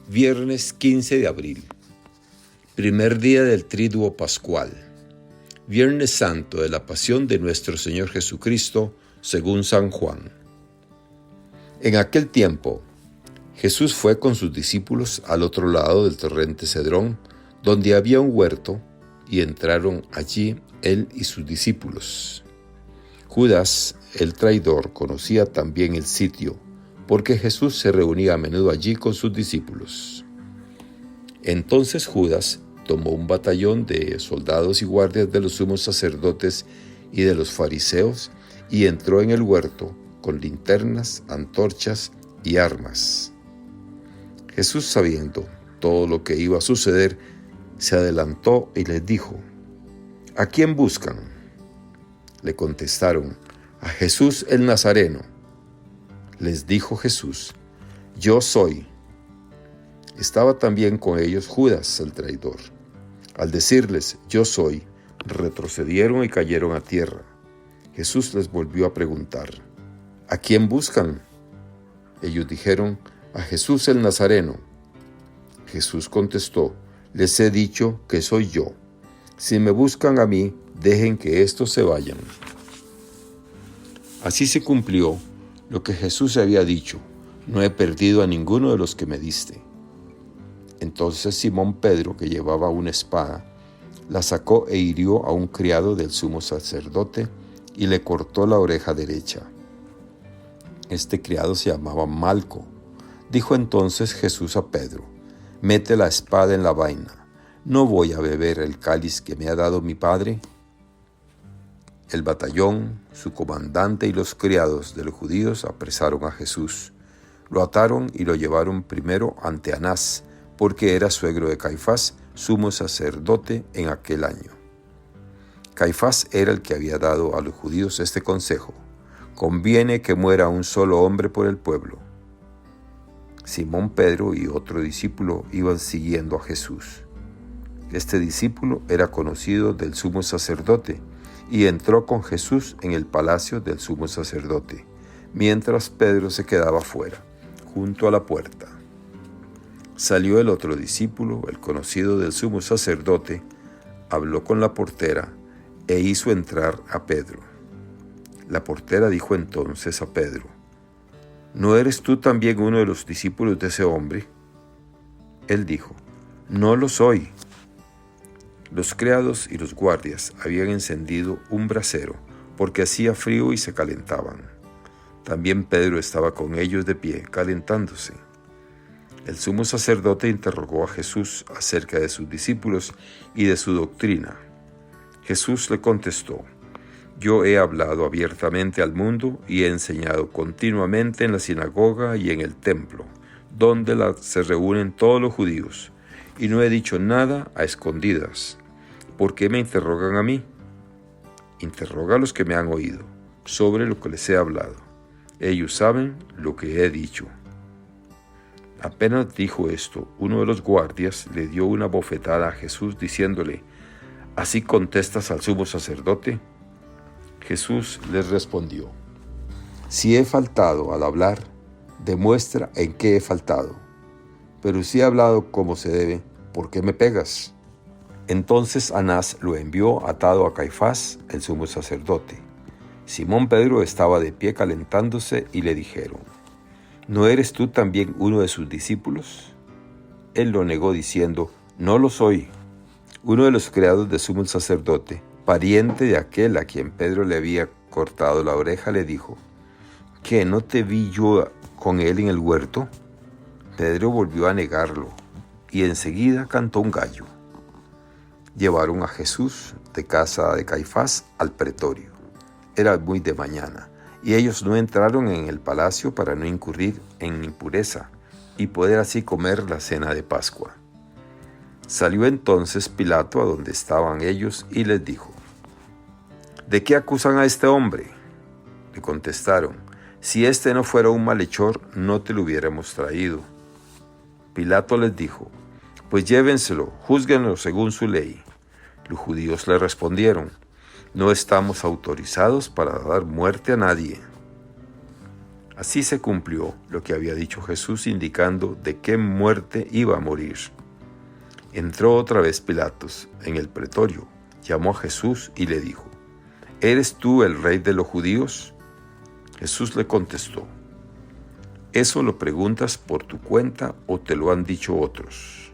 Viernes 15 de abril, primer día del Triduo Pascual, Viernes Santo de la Pasión de nuestro Señor Jesucristo, según San Juan. En aquel tiempo, Jesús fue con sus discípulos al otro lado del torrente Cedrón, donde había un huerto, y entraron allí él y sus discípulos. Judas, el traidor, conocía también el sitio, porque Jesús se reunía a menudo allí con sus discípulos. Entonces Judas tomó un batallón de soldados y guardias de los sumos sacerdotes y de los fariseos y entró en el huerto con linternas, antorchas y armas. Jesús, sabiendo todo lo que iba a suceder, se adelantó y les dijo: ¿A quién buscan? Le contestaron: a Jesús el Nazareno. Les dijo Jesús: Yo soy. Estaba también con ellos Judas el traidor. Al decirles: Yo soy, retrocedieron y cayeron a tierra. Jesús les volvió a preguntar: ¿A quién buscan? Ellos dijeron: a Jesús el Nazareno. Jesús contestó: Les he dicho que soy yo. Si me buscan a mí, dejen que estos se vayan. Así se cumplió lo que Jesús había dicho: no he perdido a ninguno de los que me diste. Entonces Simón Pedro, que llevaba una espada, la sacó e hirió a un criado del sumo sacerdote y le cortó la oreja derecha. Este criado se llamaba Malco. Dijo entonces Jesús a Pedro: Mete la espada en la vaina. ¿No voy a beber el cáliz que me ha dado mi Padre? El batallón, su comandante y los criados de los judíos apresaron a Jesús. Lo ataron y lo llevaron primero ante Anás, porque era suegro de Caifás, sumo sacerdote en aquel año. Caifás era el que había dado a los judíos este consejo: conviene que muera un solo hombre por el pueblo. Simón Pedro y otro discípulo iban siguiendo a Jesús. Este discípulo era conocido del sumo sacerdote y entró con Jesús en el palacio del sumo sacerdote, mientras Pedro se quedaba fuera, junto a la puerta. Salió el otro discípulo, el conocido del sumo sacerdote, habló con la portera e hizo entrar a Pedro. La portera dijo entonces a Pedro: ¿No eres tú también uno de los discípulos de ese hombre? Él dijo: No lo soy. Los criados y los guardias habían encendido un brasero, porque hacía frío y se calentaban. También Pedro estaba con ellos de pie, calentándose. El sumo sacerdote interrogó a Jesús acerca de sus discípulos y de su doctrina. Jesús le contestó: Yo he hablado abiertamente al mundo y he enseñado continuamente en la sinagoga y en el templo, donde se reúnen todos los judíos, y no he dicho nada a escondidas. ¿Por qué me interrogan a mí? Interroga a los que me han oído sobre lo que les he hablado. Ellos saben lo que he dicho. Apenas dijo esto, uno de los guardias le dio una bofetada a Jesús diciéndole: ¿Así contestas al sumo sacerdote? Jesús les respondió: Si he faltado al hablar, demuestra en qué he faltado. Pero si he hablado como se debe, ¿por qué me pegas? Entonces Anás lo envió atado a Caifás, el sumo sacerdote. Simón Pedro estaba de pie calentándose y le dijeron: ¿No eres tú también uno de sus discípulos? Él lo negó diciendo: No lo soy. Uno de los criados del sumo sacerdote, pariente de aquel a quien Pedro le había cortado la oreja, le dijo: ¿Qué, no te vi yo con él en el huerto? Pedro volvió a negarlo y enseguida cantó un gallo. Llevaron a Jesús de casa de Caifás al pretorio. Era muy de mañana, y ellos no entraron en el palacio para no incurrir en impureza y poder así comer la cena de Pascua. Salió entonces Pilato a donde estaban ellos y les dijo: ¿De qué acusan a este hombre? Le contestaron: Si este no fuera un malhechor, no te lo hubiéramos traído. Pilato les dijo: Pues llévenselo, júzguenlo según su ley. Los judíos le respondieron: No estamos autorizados para dar muerte a nadie. Así se cumplió lo que había dicho Jesús, indicando de qué muerte iba a morir. Entró otra vez Pilatos en el pretorio, llamó a Jesús y le dijo: ¿Eres tú el rey de los judíos? Jesús le contestó: ¿Eso lo preguntas por tu cuenta o te lo han dicho otros?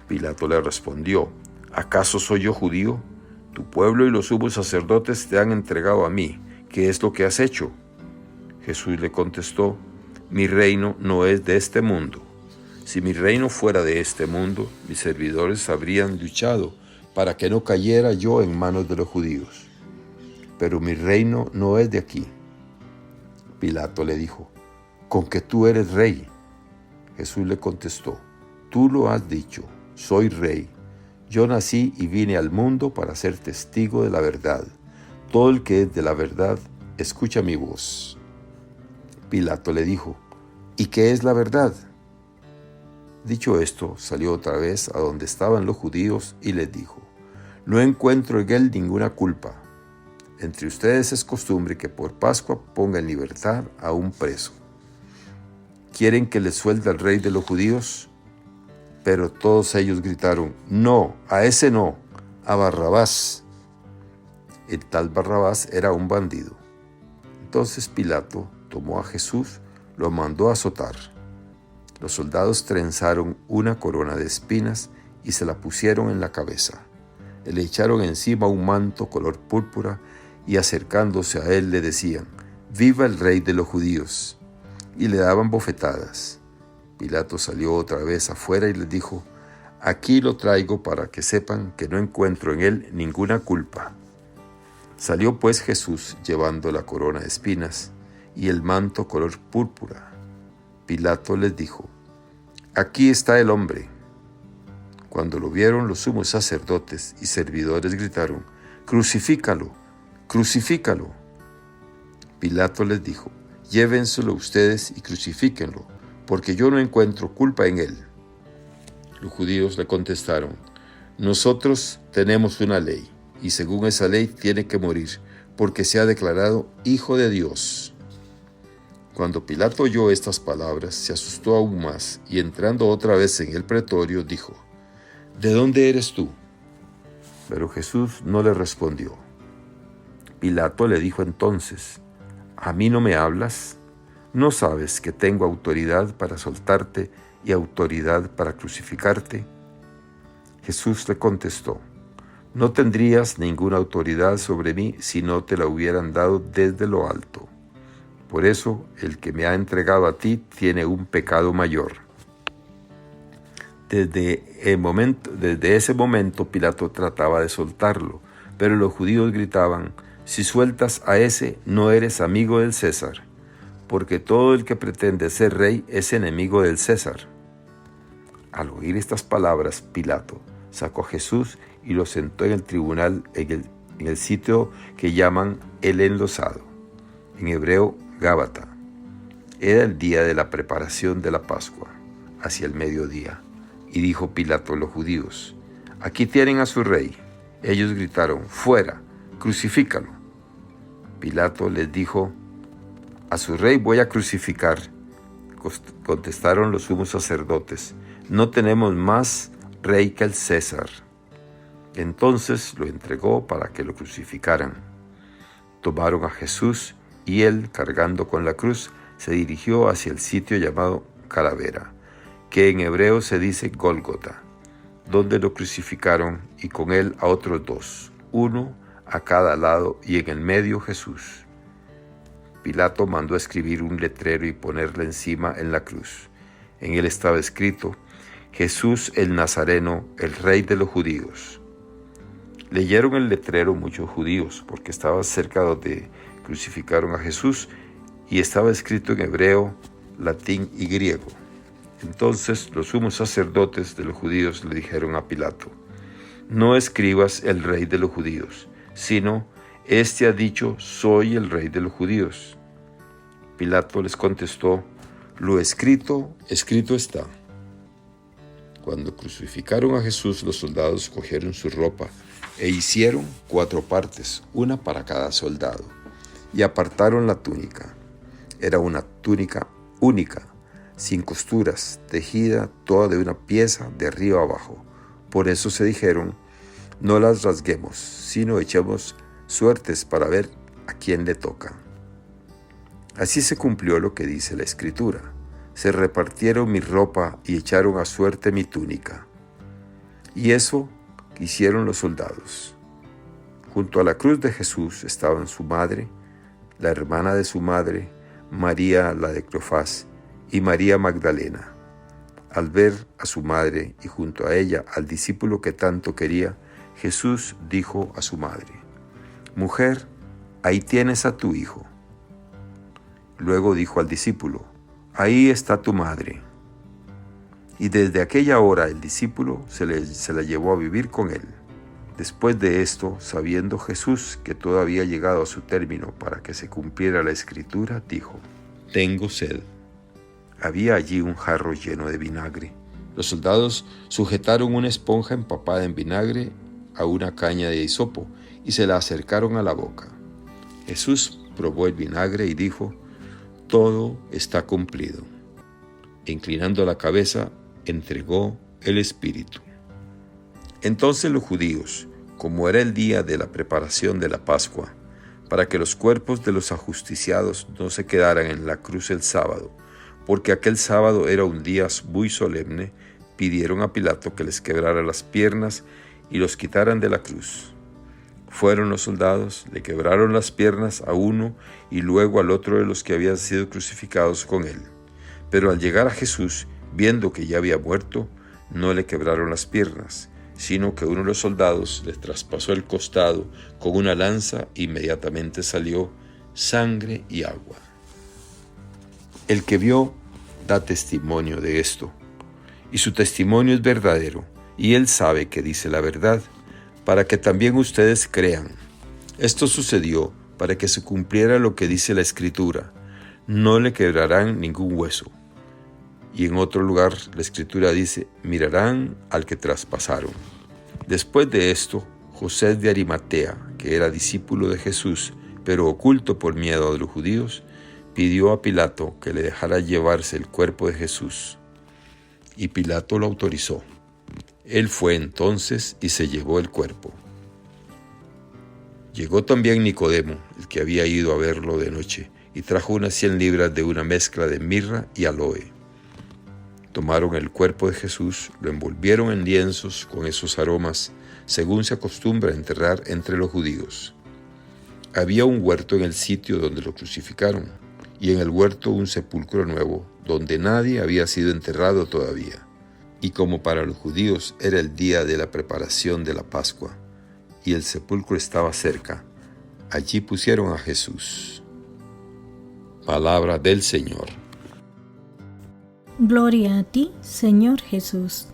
Pilato le respondió: ¿Acaso soy yo judío? Tu pueblo y los sumos sacerdotes te han entregado a mí. ¿Qué es lo que has hecho? Jesús le contestó: Mi reino no es de este mundo. Si mi reino fuera de este mundo, mis servidores habrían luchado para que no cayera yo en manos de los judíos. Pero mi reino no es de aquí. Pilato le dijo: ¿Con que tú eres rey? Jesús le contestó: Tú lo has dicho, soy rey. Yo nací y vine al mundo para ser testigo de la verdad. Todo el que es de la verdad, escucha mi voz. Pilato le dijo: ¿Y qué es la verdad? Dicho esto, salió otra vez a donde estaban los judíos y les dijo: No encuentro en él ninguna culpa. Entre ustedes es costumbre que por Pascua ponga en libertad a un preso. ¿Quieren que les suelte al rey de los judíos? Pero todos ellos gritaron: No, a ese no, a Barrabás. El tal Barrabás era un bandido. Entonces Pilato tomó a Jesús, lo mandó a azotar. Los soldados trenzaron una corona de espinas y se la pusieron en la cabeza. Le echaron encima un manto color púrpura y acercándose a él le decían: «¡Viva el rey de los judíos!» Y le daban bofetadas. Pilato salió otra vez afuera y les dijo: «Aquí lo traigo para que sepan que no encuentro en él ninguna culpa». Salió pues Jesús llevando la corona de espinas y el manto color púrpura. Pilato les dijo: «Aquí está el hombre». Cuando lo vieron, los sumos sacerdotes y servidores gritaron: «¡Crucifícalo! ¡Crucifícalo!». Pilato les dijo: «Llévenselo ustedes y crucifíquenlo, porque yo no encuentro culpa en él». Los judíos le contestaron: «Nosotros tenemos una ley, y según esa ley tiene que morir, porque se ha declarado Hijo de Dios». Cuando Pilato oyó estas palabras, se asustó aún más, y entrando otra vez en el pretorio, dijo: «¿De dónde eres tú?». Pero Jesús no le respondió. Pilato le dijo entonces: «¿A mí no me hablas? ¿No sabes que tengo autoridad para soltarte y autoridad para crucificarte?». Jesús le contestó: «No tendrías ninguna autoridad sobre mí si no te la hubieran dado desde lo alto. Por eso, el que me ha entregado a ti tiene un pecado mayor». Desde ese momento Pilato trataba de soltarlo, pero los judíos gritaban: «Si sueltas a ese, no eres amigo del César, porque todo el que pretende ser rey es enemigo del César». Al oír estas palabras, Pilato sacó a Jesús y lo sentó en el tribunal en el sitio que llaman el Enlosado, en hebreo Gábata. Era el día de la preparación de la Pascua, hacia el mediodía. Y dijo Pilato a los judíos: «Aquí tienen a su rey». Ellos gritaron: «¡Fuera! ¡Crucifícalo!». Pilato les dijo: «A su rey voy a crucificar». Contestaron los sumos sacerdotes: «No tenemos más rey que el César». Entonces lo entregó para que lo crucificaran. Tomaron a Jesús y él, cargando con la cruz, se dirigió hacia el sitio llamado Calavera, que en hebreo se dice Gólgota, donde lo crucificaron, y con él a otros dos, uno a cada lado y en el medio Jesús. Pilato mandó escribir un letrero y ponerle encima en la cruz. En él estaba escrito: «Jesús el Nazareno, el Rey de los judíos». Leyeron el letrero muchos judíos, porque estaba cerca donde crucificaron a Jesús, y estaba escrito en hebreo, latín y griego. Entonces los sumos sacerdotes de los judíos le dijeron a Pilato: «No escribas el Rey de los judíos, sino: Este ha dicho: soy el Rey de los judíos». Pilato les contestó: «Lo escrito, escrito está». Cuando crucificaron a Jesús, los soldados cogieron su ropa e hicieron 4 partes, una para cada soldado, y apartaron la túnica. Era una túnica única, sin costuras, tejida toda de una pieza de arriba a abajo. Por eso se dijeron: no las rasguemos, sino echemos suertes para ver a quién le toca. Así se cumplió lo que dice la Escritura: se repartieron mi ropa y echaron a suerte mi túnica. Y eso hicieron los soldados. Junto a la cruz de Jesús estaban su madre, la hermana de su madre, María la de Cleofás, y María Magdalena. Al ver a su madre y junto a ella al discípulo que tanto quería, Jesús dijo a su madre: «Mujer, ahí tienes a tu hijo». Luego dijo al discípulo: «Ahí está tu madre». Y desde aquella hora el discípulo se la llevó a vivir con él. Después de esto, sabiendo Jesús que todo había llegado a su término para que se cumpliera la Escritura, dijo: «Tengo sed». Había allí un jarro lleno de vinagre. Los soldados sujetaron una esponja empapada en vinagre a una caña de hisopo y se la acercaron a la boca. Jesús probó el vinagre y dijo: «Todo está cumplido». E inclinando la cabeza, entregó el Espíritu. Entonces los judíos, como era el día de la preparación de la Pascua, para que los cuerpos de los ajusticiados no se quedaran en la cruz el sábado, porque aquel sábado era un día muy solemne, pidieron a Pilato que les quebrara las piernas y los quitaran de la cruz. Fueron los soldados, le quebraron las piernas a uno y luego al otro de los que habían sido crucificados con él. Pero al llegar a Jesús, viendo que ya había muerto, no le quebraron las piernas, sino que uno de los soldados le traspasó el costado con una lanza e inmediatamente salió sangre y agua. El que vio da testimonio de esto, y su testimonio es verdadero, y él sabe que dice la verdad, para que también ustedes crean. Esto sucedió para que se cumpliera lo que dice la Escritura: no le quebrarán ningún hueso. Y en otro lugar la Escritura dice: mirarán al que traspasaron. Después de esto, José de Arimatea, que era discípulo de Jesús, pero oculto por miedo a los judíos, pidió a Pilato que le dejara llevarse el cuerpo de Jesús. Y Pilato lo autorizó. Él fue entonces y se llevó el cuerpo. Llegó también Nicodemo, el que había ido a verlo de noche, y trajo unas 100 libras de una mezcla de mirra y aloe. Tomaron el cuerpo de Jesús, lo envolvieron en lienzos con esos aromas, según se acostumbra a enterrar entre los judíos. Había un huerto en el sitio donde lo crucificaron, y en el huerto un sepulcro nuevo, donde nadie había sido enterrado todavía. Y como para los judíos era el día de la preparación de la Pascua, y el sepulcro estaba cerca, allí pusieron a Jesús. Palabra del Señor. Gloria a ti, Señor Jesús.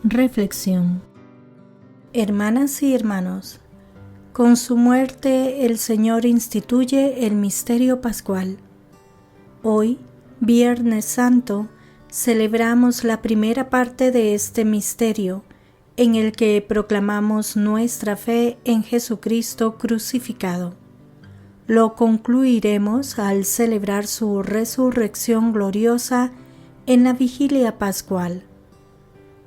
Reflexión. Hermanas y hermanos, con su muerte el Señor instituye el misterio pascual. Hoy, Viernes Santo, celebramos la primera parte de este misterio, en el que proclamamos nuestra fe en Jesucristo crucificado. Lo concluiremos al celebrar su resurrección gloriosa en la vigilia pascual.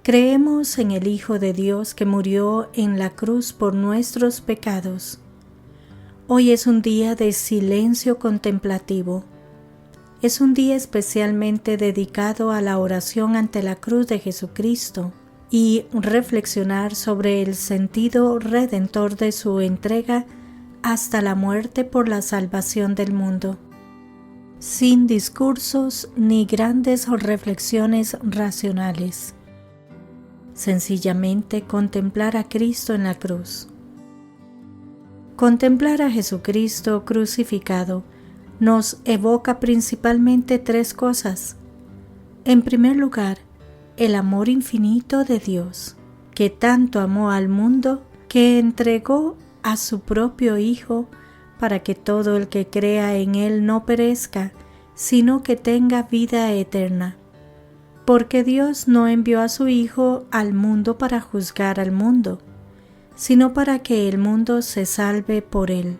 Creemos en el Hijo de Dios que murió en la cruz por nuestros pecados. Hoy es un día de silencio contemplativo. Es un día especialmente dedicado a la oración ante la cruz de Jesucristo y reflexionar sobre el sentido redentor de su entrega hasta la muerte por la salvación del mundo. Sin discursos ni grandes reflexiones racionales. Sencillamente contemplar a Cristo en la cruz. Contemplar a Jesucristo crucificado nos evoca principalmente 3 cosas. En primer lugar, el amor infinito de Dios, que tanto amó al mundo que entregó a su propio Hijo para que todo el que crea en Él no perezca, sino que tenga vida eterna. Porque Dios no envió a su Hijo al mundo para juzgar al mundo, sino para que el mundo se salve por Él.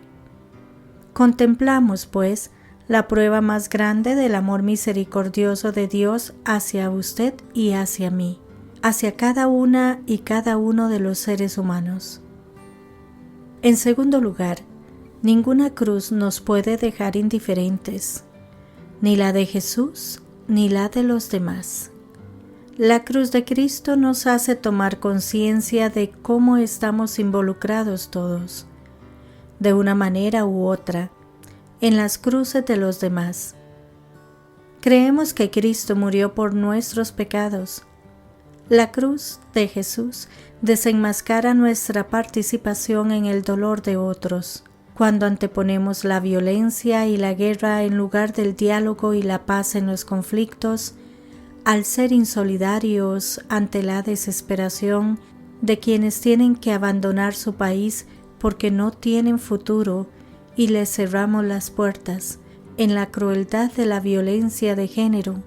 Contemplamos, pues, la prueba más grande del amor misericordioso de Dios hacia usted y hacia mí, hacia cada una y cada uno de los seres humanos. En segundo lugar, ninguna cruz nos puede dejar indiferentes, ni la de Jesús ni la de los demás. La cruz de Cristo nos hace tomar conciencia de cómo estamos involucrados todos, de una manera u otra, en las cruces de los demás. Creemos que Cristo murió por nuestros pecados. La cruz de Jesús desenmascara nuestra participación en el dolor de otros, cuando anteponemos la violencia y la guerra en lugar del diálogo y la paz en los conflictos, al ser insolidarios ante la desesperación de quienes tienen que abandonar su país porque no tienen futuro y les cerramos las puertas, en la crueldad de la violencia de género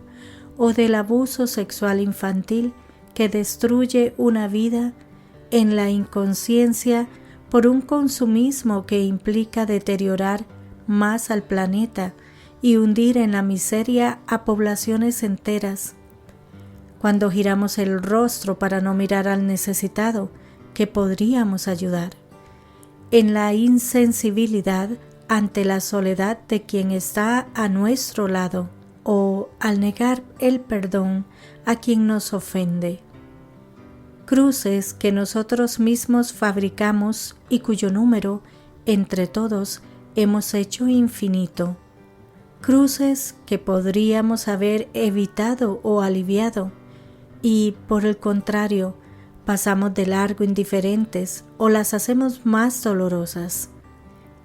o del abuso sexual infantil que destruye una vida, en la inconsciencia por un consumismo que implica deteriorar más al planeta y hundir en la miseria a poblaciones enteras. Cuando giramos el rostro para no mirar al necesitado que podríamos ayudar, en la insensibilidad ante la soledad de quien está a nuestro lado o al negar el perdón a quien nos ofende. Cruces que nosotros mismos fabricamos y cuyo número, entre todos, hemos hecho infinito. Cruces que podríamos haber evitado o aliviado y, por el contrario, pasamos de largo indiferentes o las hacemos más dolorosas.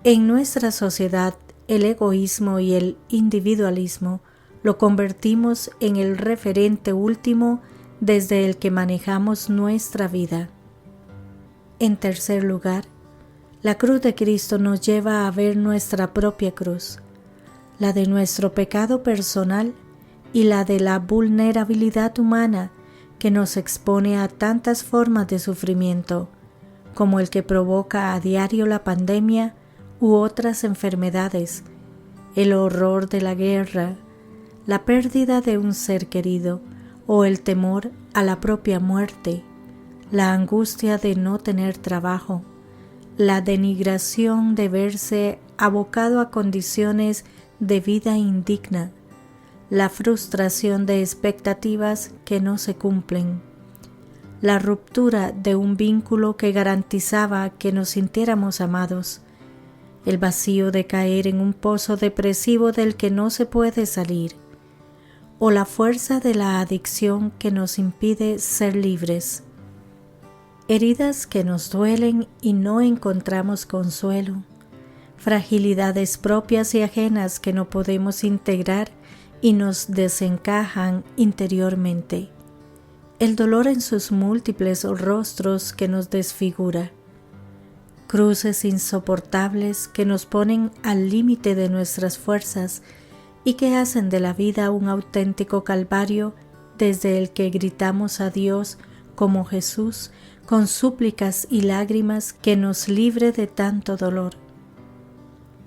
En nuestra sociedad, el egoísmo y el individualismo lo convertimos en el referente último desde el que manejamos nuestra vida. En tercer lugar, la cruz de Cristo nos lleva a ver nuestra propia cruz, la de nuestro pecado personal y la de la vulnerabilidad humana que nos expone a tantas formas de sufrimiento, como el que provoca a diario la pandemia u otras enfermedades, el horror de la guerra, la pérdida de un ser querido o el temor a la propia muerte, la angustia de no tener trabajo, la denigración de verse abocado a condiciones de vida indigna, la frustración de expectativas que no se cumplen, la ruptura de un vínculo que garantizaba que nos sintiéramos amados, el vacío de caer en un pozo depresivo del que no se puede salir, o la fuerza de la adicción que nos impide ser libres. Heridas que nos duelen y no encontramos consuelo, fragilidades propias y ajenas que no podemos integrar y nos desencajan interiormente, el dolor en sus múltiples rostros que nos desfigura, cruces insoportables que nos ponen al límite de nuestras fuerzas y que hacen de la vida un auténtico calvario desde el que gritamos a Dios como Jesús con súplicas y lágrimas que nos libre de tanto dolor.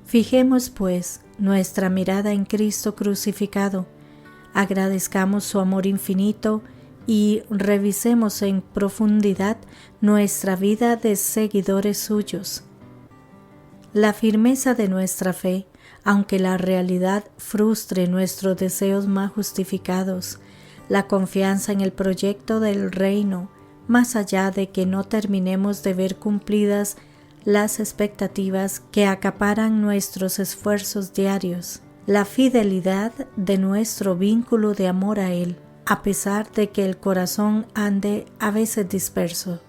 Fijemos, pues, nuestra mirada en Cristo crucificado, agradezcamos su amor infinito y revisemos en profundidad nuestra vida de seguidores suyos. La firmeza de nuestra fe, aunque la realidad frustre nuestros deseos más justificados, la confianza en el proyecto del reino, más allá de que no terminemos de ver cumplidas las expectativas que acaparan nuestros esfuerzos diarios, la fidelidad de nuestro vínculo de amor a Él, a pesar de que el corazón ande a veces disperso.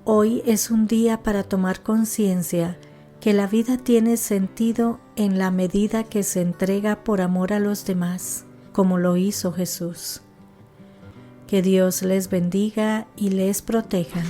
Hoy es un día para tomar conciencia que la vida tiene sentido en la medida que se entrega por amor a los demás, como lo hizo Jesús. Que Dios les bendiga y les proteja.